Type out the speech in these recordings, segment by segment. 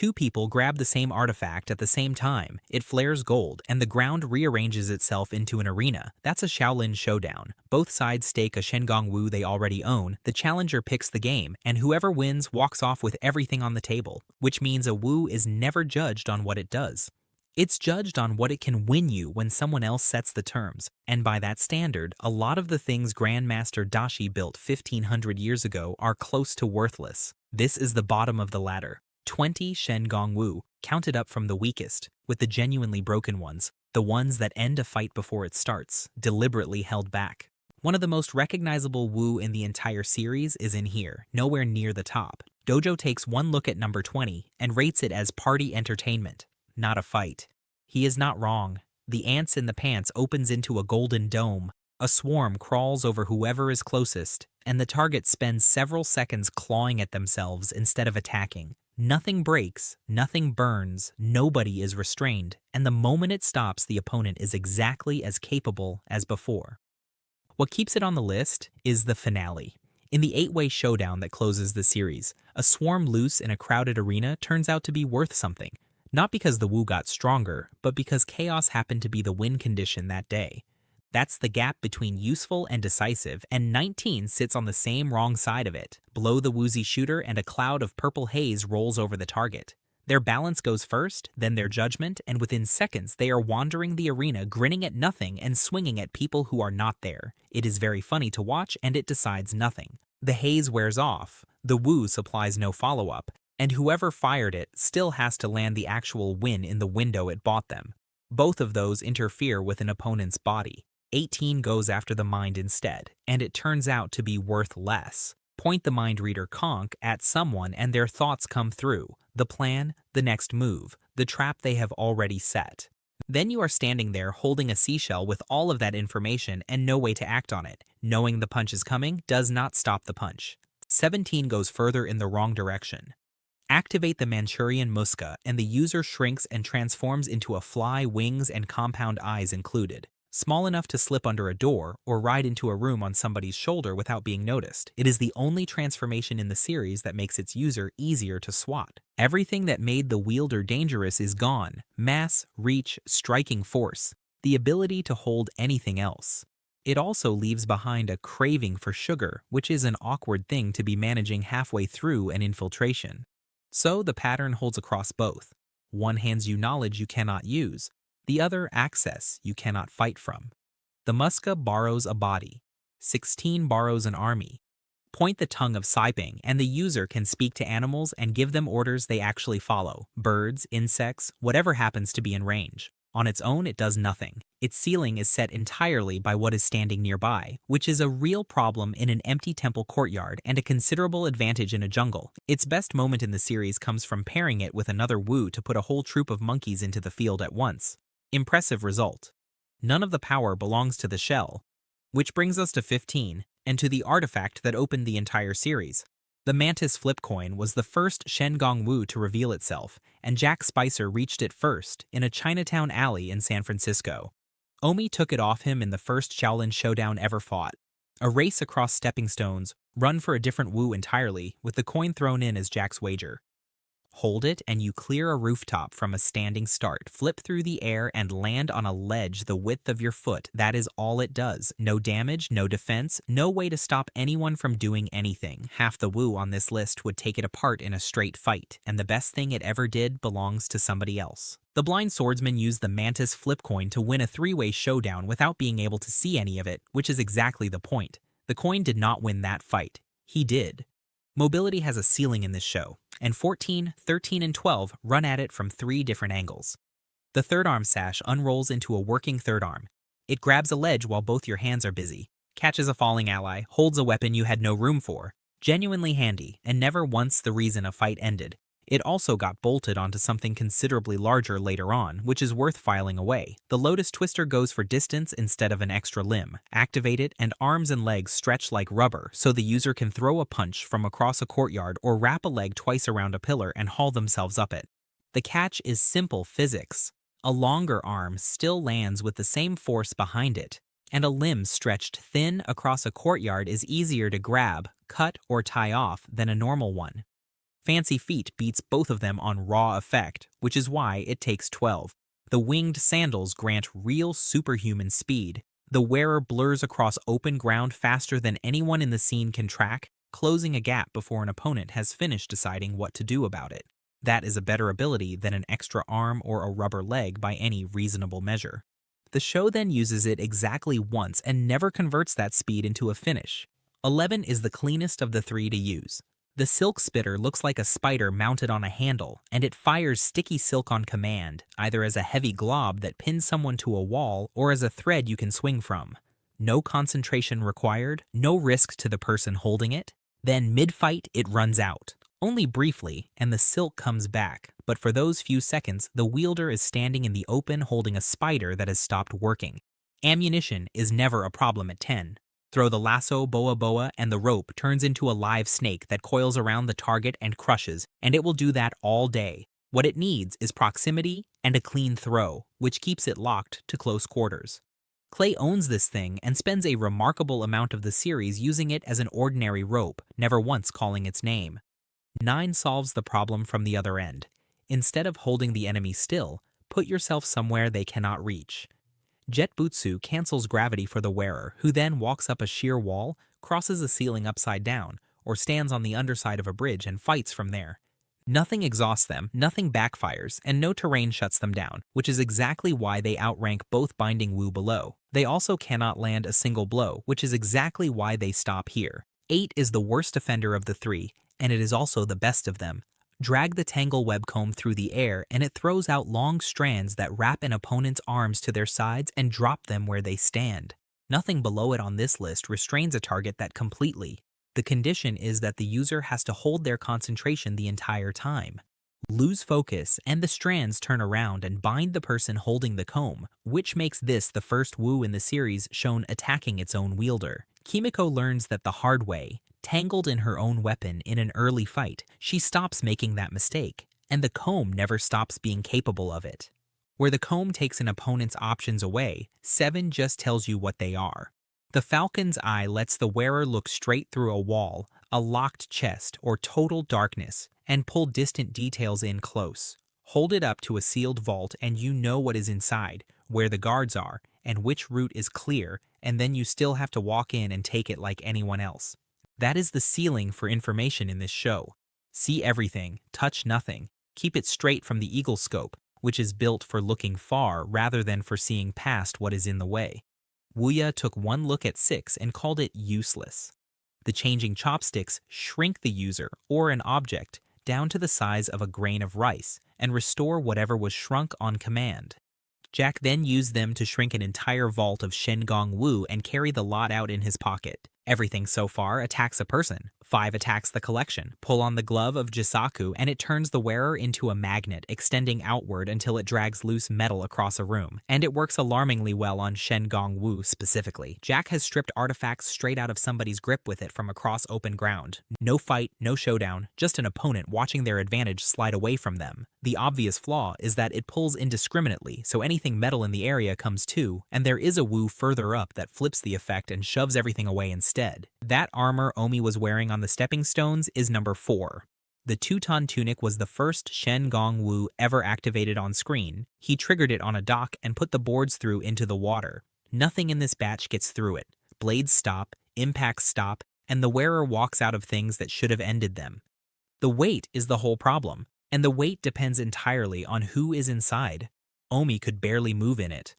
Two people grab the same artifact at the same time, it flares gold, and the ground rearranges itself into an arena. That's a Xiaolin Showdown. Both sides stake a Shen Gong Wu they already own, the challenger picks the game, and whoever wins walks off with everything on the table, which means a Wu is never judged on what it does. It's judged on what it can win you when someone else sets the terms, and by that standard, a lot of the things Grandmaster Dashi built 1500 years ago are close to worthless. This is the bottom of the ladder. 20 Shen Gong Wu, counted up from the weakest, with the genuinely broken ones, the ones that end a fight before it starts, deliberately held back. One of the most recognizable Wu in the entire series is in here, nowhere near the top. Dojo takes one look at number 20 and rates it as party entertainment, not a fight. He is not wrong. The ants in the pants opens into a golden dome. A swarm crawls over whoever is closest, and the target spends several seconds clawing at themselves instead of attacking. Nothing breaks, nothing burns, nobody is restrained, and the moment it stops, the opponent is exactly as capable as before. What keeps it on the list is the finale. In the 8-way showdown that closes the series, a swarm loose in a crowded arena turns out to be worth something. Not because the Wu got stronger, but because chaos happened to be the win condition that day. That's the gap between useful and decisive, and 19 sits on the same wrong side of it. Below the woozy shooter, and a cloud of purple haze rolls over the target. Their balance goes first, then their judgment, and within seconds they are wandering the arena grinning at nothing and swinging at people who are not there. It is very funny to watch, and it decides nothing. The haze wears off, the Wu supplies no follow-up, and whoever fired it still has to land the actual win in the window it bought them. Both of those interfere with an opponent's body. 18 goes after the mind instead, and it turns out to be worth less. Point the mind reader conch at someone and their thoughts come through. The plan, the next move, the trap they have already set. Then you are standing there holding a seashell with all of that information and no way to act on it. Knowing the punch is coming does not stop the punch. 17 goes further in the wrong direction. Activate the Manchurian Muska and the user shrinks and transforms into a fly, wings, and compound eyes included. Small enough to slip under a door or ride into a room on somebody's shoulder without being noticed. It is the only transformation in the series that makes its user easier to swat. Everything that made the wielder dangerous is gone. Mass, reach, striking force. The ability to hold anything else. It also leaves behind a craving for sugar, which is an awkward thing to be managing halfway through an infiltration. So the pattern holds across both. One hands you knowledge you cannot use. The other access you cannot fight from. The Muska borrows a body. 16 borrows an army. Point the tongue of Saiping and the user can speak to animals and give them orders they actually follow. Birds, insects, whatever happens to be in range. On its own, it does nothing. Its ceiling is set entirely by what is standing nearby, which is a real problem in an empty temple courtyard and a considerable advantage in a jungle. Its best moment in the series comes from pairing it with another Wu to put a whole troop of monkeys into the field at once. Impressive result. None of the power belongs to the shell. Which brings us to 15, and to the artifact that opened the entire series. The Mantis flip coin was the first Shen Gong Wu to reveal itself, and Jack Spicer reached it first in a Chinatown alley in San Francisco. Omi took it off him in the first Xiaolin Showdown ever fought. A race across stepping stones, run for a different Wu entirely, with the coin thrown in as Jack's wager. Hold it and you clear a rooftop from a standing start, flip through the air and land on a ledge the width of your foot. That is all it does. No damage, no defense, no way to stop anyone from doing anything. Half the Wu on this list would take it apart in a straight fight, and the best thing it ever did belongs to somebody else. The blind swordsman used the Mantis flip coin to win a 3-way showdown without being able to see any of it, which is exactly the point. The coin did not win that fight. He did. Mobility has a ceiling in this show, and 14, 13, and 12 run at it from 3 different angles. The third arm sash unrolls into a working third arm. It grabs a ledge while both your hands are busy, catches a falling ally, holds a weapon you had no room for. Genuinely handy, and never once the reason a fight ended. It also got bolted onto something considerably larger later on, which is worth filing away. The Lotus Twister goes for distance instead of an extra limb. Activate it, and arms and legs stretch like rubber, so the user can throw a punch from across a courtyard or wrap a leg twice around a pillar and haul themselves up it. The catch is simple physics. A longer arm still lands with the same force behind it, and a limb stretched thin across a courtyard is easier to grab, cut, or tie off than a normal one. Fancy Feet beats both of them on raw effect, which is why it takes 12. The winged sandals grant real superhuman speed. The wearer blurs across open ground faster than anyone in the scene can track, closing a gap before an opponent has finished deciding what to do about it. That is a better ability than an extra arm or a rubber leg by any reasonable measure. The show then uses it exactly once and never converts that speed into a finish. 11 is the cleanest of the three to use. The silk spitter looks like a spider mounted on a handle, and it fires sticky silk on command, either as a heavy glob that pins someone to a wall or as a thread you can swing from. No concentration required, no risk to the person holding it. Then mid-fight, it runs out. Only briefly, and the silk comes back, but for those few seconds, the wielder is standing in the open holding a spider that has stopped working. Ammunition is never a problem at 10. Throw the lasso, boa, and the rope turns into a live snake that coils around the target and crushes, and it will do that all day. What it needs is proximity and a clean throw, which keeps it locked to close quarters. Clay owns this thing and spends a remarkable amount of the series using it as an ordinary rope, never once calling its name. 9 solves the problem from the other end. Instead of holding the enemy still, put yourself somewhere they cannot reach. Jet Butsu cancels gravity for the wearer, who then walks up a sheer wall, crosses a ceiling upside down, or stands on the underside of a bridge and fights from there. Nothing exhausts them, nothing backfires, and no terrain shuts them down, which is exactly why they outrank both Binding Wu below. They also cannot land a single blow, which is exactly why they stop here. 8 is the worst offender of the three, and it is also the best of them. Drag the tangle webcomb through the air and it throws out long strands that wrap an opponent's arms to their sides and drop them where they stand. Nothing below it on this list restrains a target that completely. The condition is that the user has to hold their concentration the entire time. Lose focus and the strands turn around and bind the person holding the comb, which makes this the first Wu in the series shown attacking its own wielder. Kimiko learns that the hard way. Tangled in her own weapon in an early fight, she stops making that mistake, and the comb never stops being capable of it. Where the comb takes an opponent's options away, 7 just tells you what they are. The Falcon's Eye lets the wearer look straight through a wall, a locked chest, or total darkness, and pull distant details in close. Hold it up to a sealed vault and you know what is inside, where the guards are, and which route is clear, and then you still have to walk in and take it like anyone else. That is the ceiling for information in this show. See everything, touch nothing, keep it straight from the eagle scope, which is built for looking far rather than for seeing past what is in the way. Wuya took one look at 6 and called it useless. The changing chopsticks shrink the user or an object down to the size of a grain of rice and restore whatever was shrunk on command. Jack then used them to shrink an entire vault of Shen Gong Wu and carry the lot out in his pocket. Everything so far attacks a person. 5 attacks the collection. Pull on the glove of Jisaku and it turns the wearer into a magnet, extending outward until it drags loose metal across a room. And it works alarmingly well on Shen Gong Wu specifically. Jack has stripped artifacts straight out of somebody's grip with it from across open ground. No fight, no showdown, just an opponent watching their advantage slide away from them. The obvious flaw is that it pulls indiscriminately, so anything metal in the area comes too, and there is a Wu further up that flips the effect and shoves everything away instead. That armor Omi was wearing on the stepping stones is number 4. The Teuton tunic was the first Shen Gong Wu ever activated on screen. He triggered it on a dock and put the boards through into the water. Nothing in this batch gets through it. Blades stop, impacts stop, and the wearer walks out of things that should have ended them. The weight is the whole problem, and the weight depends entirely on who is inside. Omi could barely move in it.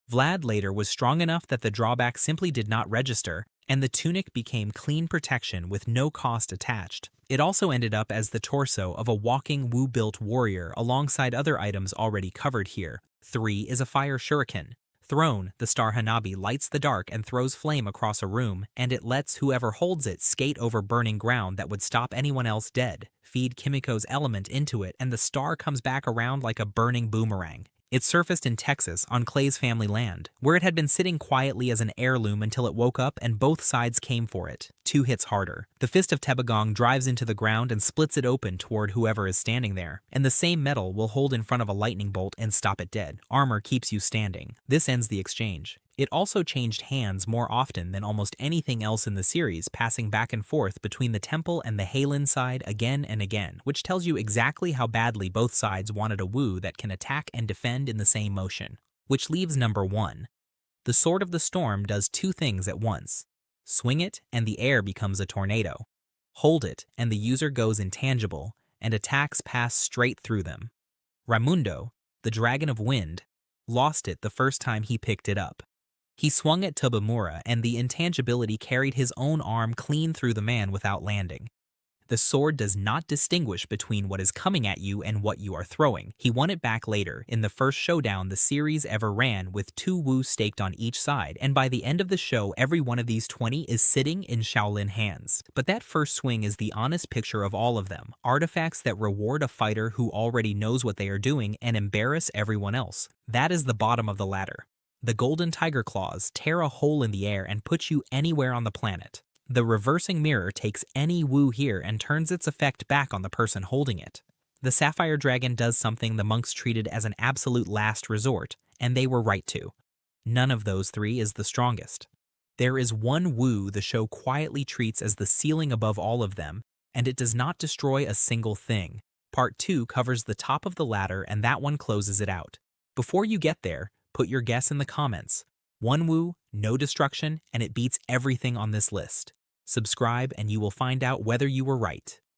Vlad later was strong enough that the drawback simply did not register, and the tunic became clean protection with no cost attached. It also ended up as the torso of a walking Wu-built warrior alongside other items already covered here. 3 is a fire shuriken. Thrown, the star Hanabi lights the dark and throws flame across a room, and it lets whoever holds it skate over burning ground that would stop anyone else dead. Feed Kimiko's element into it, and the star comes back around like a burning boomerang. It surfaced in Texas on Clay's family land, where it had been sitting quietly as an heirloom until it woke up and both sides came for it. 2 hits harder. The fist of Tebagong drives into the ground and splits it open toward whoever is standing there, and the same metal will hold in front of a lightning bolt and stop it dead. Armor keeps you standing. This ends the exchange. It also changed hands more often than almost anything else in the series, passing back and forth between the temple and the Heilin side again and again, which tells you exactly how badly both sides wanted a Wu that can attack and defend in the same motion. Which leaves number 1. The Sword of the Storm does two things at once. Swing it and the air becomes a tornado. Hold it and the user goes intangible, and attacks pass straight through them. Raimundo, the Dragon of Wind, lost it the first time he picked it up. He swung at Tobimura and the intangibility carried his own arm clean through the man without landing. The sword does not distinguish between what is coming at you and what you are throwing. He won it back later, in the first showdown the series ever ran, with 2 Wu staked on each side, and by the end of the show every one of these 20 is sitting in Xiaolin hands. But that first swing is the honest picture of all of them, artifacts that reward a fighter who already knows what they are doing and embarrass everyone else. That is the bottom of the ladder. The golden tiger claws tear a hole in the air and put you anywhere on the planet. The reversing mirror takes any Wu here and turns its effect back on the person holding it. The Sapphire Dragon does something the monks treated as an absolute last resort, and they were right to. None of those 3 is the strongest. There is one Wu the show quietly treats as the ceiling above all of them, and it does not destroy a single thing. Part 2 covers the top of the ladder and that one closes it out. Before you get there, put your guess in the comments. 1 Wu, no destruction, and it beats everything on this list. Subscribe and you will find out whether you were right.